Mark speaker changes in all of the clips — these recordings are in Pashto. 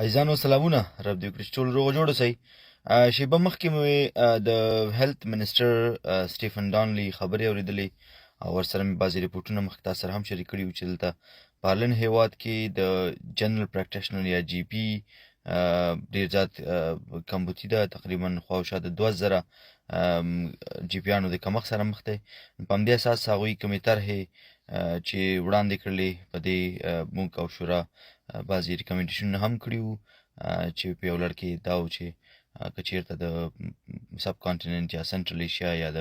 Speaker 1: عزیزانو سلامونه رب دې وکړي چې ټول روغ جوړ اوسئ. شیبه مخکې مې د هیلث منسټر سټیفن ډانلي خبرې اورېدلې او ورسره مې بعضې ریپورټونه مخکې تاسو سره هم شریک کړي وو چې دلته په ایرلند هیواد کې د جنرال پریکټیشنر یا جی پي ډېر زیات کمبودي ده، تقریبا خواوشا د 2000 جی پیانو د کمښت سره مخ دی. په همدې اساس هغوی کومې طرحې چې وړاندې کړلې په دې موږ او شورا بعضې ریکمنډیشنونه هم کړي وو چې په یو لړ کې دا و چې که چېرته د سب کانټیننټ یا سنټرل ایشیا یا د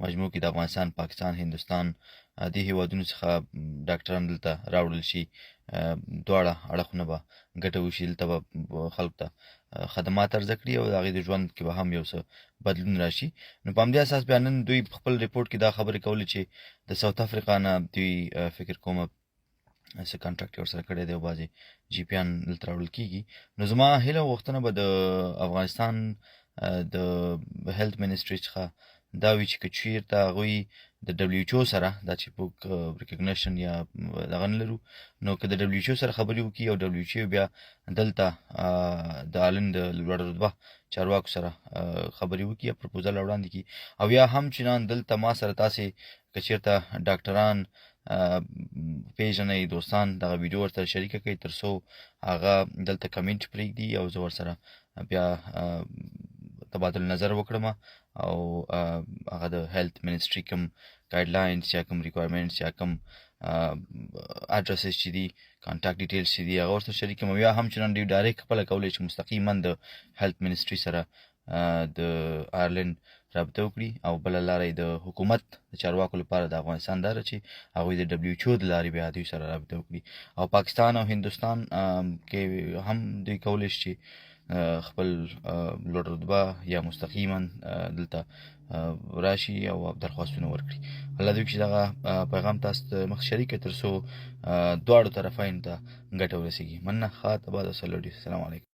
Speaker 1: مجموع کې د افغانستان، پاکستان، هندوستان دې هیوادونو څخه ډاکټران دلته راوړل شي، دواړه اړخونه به ګټه وشي، دلته به خلکو ته خدمات عرضه کړي او د هغې د ژوند کې به هم یو څه بدلون راشي. نو په همدې اساس بیا نن دوی په خپل ریپورټ کې دا خبرې کولې چې د ساوت افریقا نه دوی فکر کومه څه کانټراکټ ورسره کړی دی او بعضې جي پیان دلته راوړل کېږي. نو زما هیله او غوښتنه به د افغانستان د هیلث منسټري څخه دا وي چې که چېرته هغوی د ډبلیو ایچ او سره دا چې موږ ریکګنیشن یا دغه نه لرو، نو که د ډبلیو ایچ او سره خبرې وکړي او ډبلیو ایچ او بیا دلته د ایرلند د لوړ رتبه چارواکو سره خبرې وکړي یا پروپوزل وړاندې کړي، او یا هم چنان دلته ما سره تاسې که چېرته ډاکټران پیژنئ، دوستان، دغه ویډیو ورسره شریکه کړئ تر څو هغه دلته کمنټ پرېږدي او زه ورسره بیا تبادل نظر وکړم او هغه د هیلث منسټري کوم ګایډلاینز یا کوم ریکوایرمنټس یا کوم اډرسز چې دي، کانټاکټ ډیټیلز چې دي، هغه ورسره شریک کړم. یا هم چنان دوی ډایرکټ خپله کولی چې مستقیما د هیلث منسټري سره د ایرلند رابطه وکړي، او بله لاره یې د حکومت د چارواکو لپاره د افغانستان دا ده چې هغوی د ډبلیو ایچ او د لارې بیا دوی سره رابطه وکړي. او پاکستان او هندوستان کې هم دوی کولی شي چې خپل لوړ رتبه یا مستقیما دلته راشي او درخواستونه ورکړي. الله دې وکړي چې دغه پیغام تاسو ته مخ شریک کړي تر څو دواړو طرفینو ته ګټه ورسېږي. مننه، ښه، تباد او سلوډي. السلام علیکم.